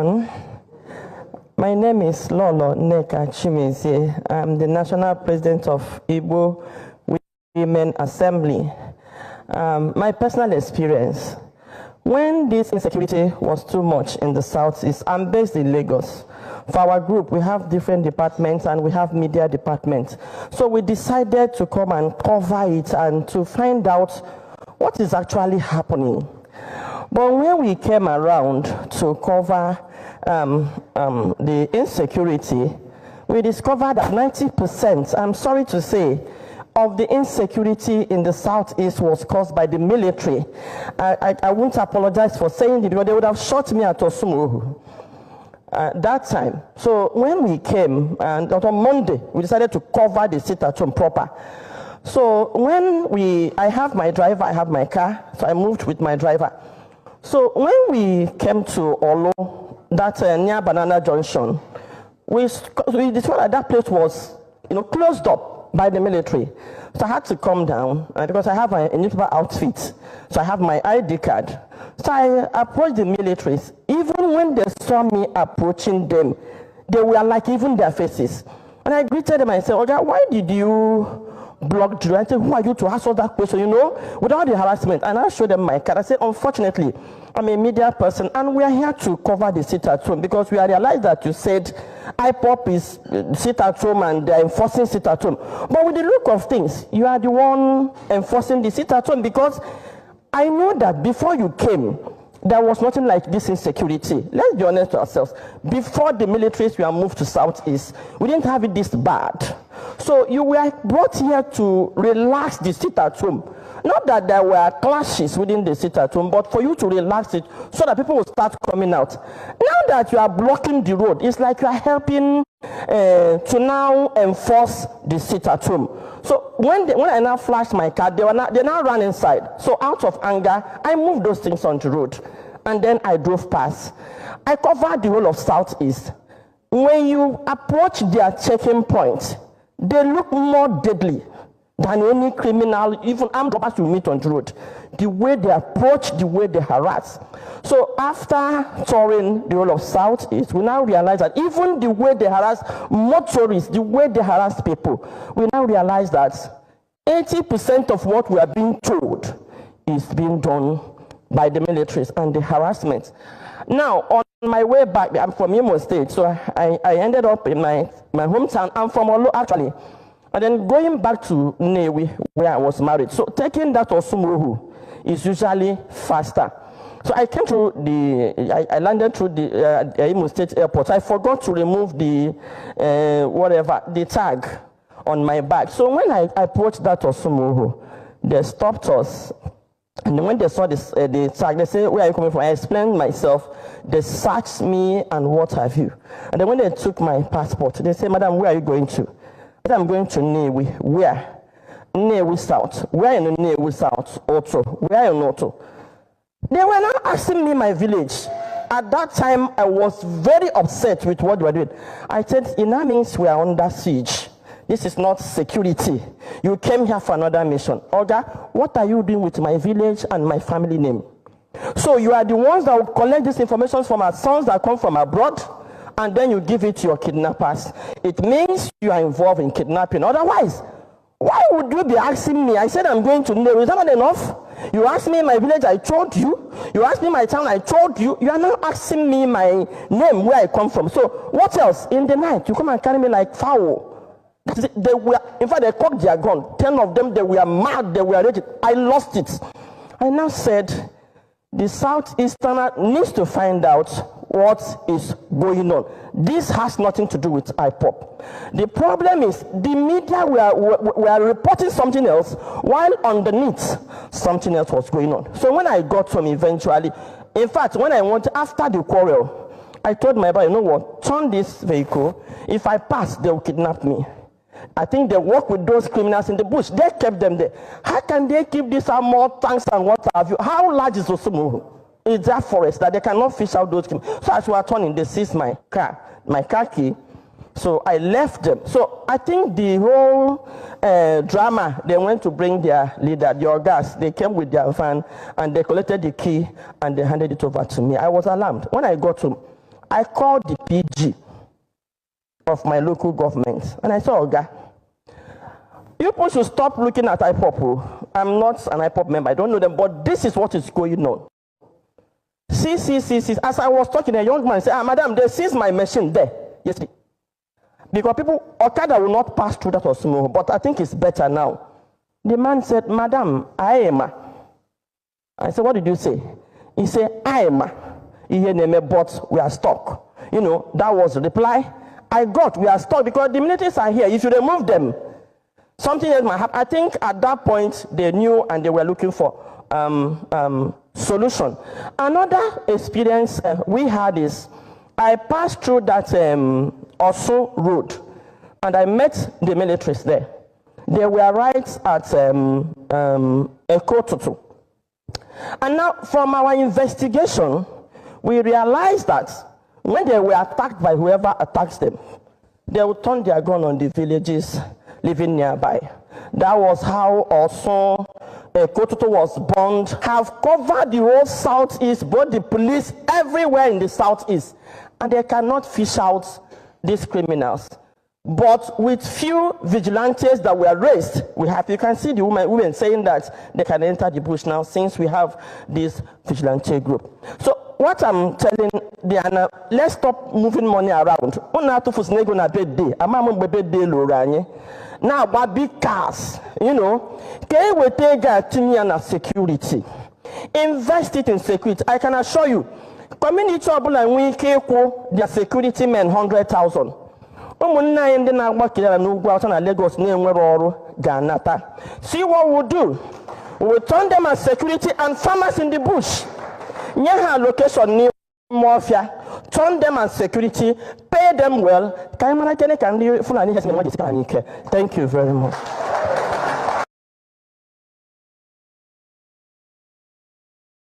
everyone. My name is Lolo Neka Chimezie. I'm the National President of Igbo Women Assembly. My personal experience, when this insecurity was too much in the Southeast, I'm based in Lagos. For our group, we have different departments and we have media departments. So we decided to come and cover it and to find out what is actually happening. But when we came around to cover the insecurity, we discovered that 90%, I'm sorry to say, of the insecurity in the Southeast was caused by the military. I won't apologize for saying it, but they would have shot me at Osumuhu that time. So when we came, and on Monday, we decided to cover the sit-at-home proper. So when I have my driver, I have my car, so I moved with my driver. So when we came to Olo, that near Banana Junction, we discovered that place was, closed up by the military. So I had to come down because I have a newspaper outfit. So I have my ID card. So I approached the militaries. Even when they saw me approaching them, they were like even their faces. And I greeted them and I said, "Okay, why did you block the road?" I said, "Who are you to ask all that question, without the harassment?" And I showed them my card. I said, "Unfortunately, I'm a media person and we are here to cover the sit-at-home because we realized that you said IPOP is sit-at-home and they're enforcing sit-at-home. But with the look of things, you are the one enforcing the sit-at-home because I know that before you came, there was nothing like this insecurity. Let's be honest to ourselves. Before the militaries were moved to Southeast, we didn't have it this bad. So you were brought here to relax the sit-at-home. Not that there were clashes within the sit-at-home, but for you to relax it so that people will start coming out. Now that you are blocking the road, it's like you are helping to now enforce the sit-at-home. So when I now flashed my car, they now ran inside. So out of anger, I moved those things on the road. And then I drove past. I covered the whole of Southeast. When you approach their checking point, they look more deadly than any criminal, even armed robbers you meet on the road. The way they approach, the way they harass. So after touring the whole of Southeast, we now realize that even the way they harass motorists, the way they harass people, we now realize that 80% of what we are being told is being done by the militaries and the harassment. Now, on my way back, I'm from Imo State, so I ended up in my hometown. I'm from Olo, actually. And then going back to Newi, where I was married. So taking that Osumuhu is usually faster. So I came through I landed through the Imo State airport. I forgot to remove the tag on my bag. So when I approached that Osumuhu, they stopped us. And when they saw the tag, they said, "Where are you coming from?" I explained myself. They searched me and what have you. And then when they took my passport, they said, "Madam, where are you going to?" I said, "I'm going to Newi." "Where?" "Newi South." "Where in Newi South?" "Oto." "Where in Oto?" They were now asking me my village. At that time, I was very upset with what they were doing. I said, "It now means we are under siege. This is not security. You came here for another mission. Oga, what are you doing with my village and my family name? So you are the ones that will collect this information from our sons that come from abroad, and then you give it to your kidnappers. It means you are involved in kidnapping. Otherwise, why would you be asking me?" I said, "I'm going to know. Is that not enough? You asked me my village, I told you. You asked me my town, I told you. You are now asking me my name, where I come from. So what else? In the night, you come and carry me like fowl." They were, in fact, they cocked their gun. 10 of them, they were mad, they were ready. I lost it. I now said, the Southeasterner needs to find out what is going on. This has nothing to do with IPOP. The problem is the media were reporting something else, while underneath, something else was going on. So when I got home eventually, in fact, when I went after the quarrel, I told my brother, "You know what, turn this vehicle. If I pass, they will kidnap me." I think they work with those criminals in the bush. They kept them there. How can they keep these armor tanks and what have you? How large is Osumuhu? It's that forest that they cannot fish out those criminals. So as we were turning, they seized my car key. So I left them. So I think the whole drama, they went to bring their leader, the Orgas. They came with their van and they collected the key and they handed it over to me. I was alarmed. When I got home, I called the PG of my local government, and I said, Oga, people should stop looking at IPOP. I'm not an IPOP member, I don't know them, but this is what is going on. See. As I was talking, a young man said, madam, they seized my machine there. Yes, because people, Okada will not pass through that Osimo, but I think it's better now. The man said, madam, I am. I said, what did you say? He said, I am. But we are stuck. You know, that was the reply I got. We are stuck because the militaries are here. If you remove them, something else might happen. I think at that point they knew and they were looking for solution. Another experience we had is I passed through that Osu road and I met the militaries there. They were right at Ekotutu. And now from our investigation, we realized that when they were attacked by whoever attacks them, they would turn their gun on the villages living nearby. That was how also Kototo was burned, have covered the whole southeast, both the police everywhere in the southeast, and they cannot fish out these criminals. But with few vigilantes that were raised, we have, you can see the women saying that they can enter the bush now since we have this vigilante group. So what I'm telling Diana, let's stop moving money around. Now, but big cars, you know, can we take a security? Invest it in security. I can assure you, community trouble and we can their security men 100,000. See what we'll do. We'll turn them as security and farmers in the bush. Nyaha location near mafia. Turn them as security, pay them well. Thank you very much.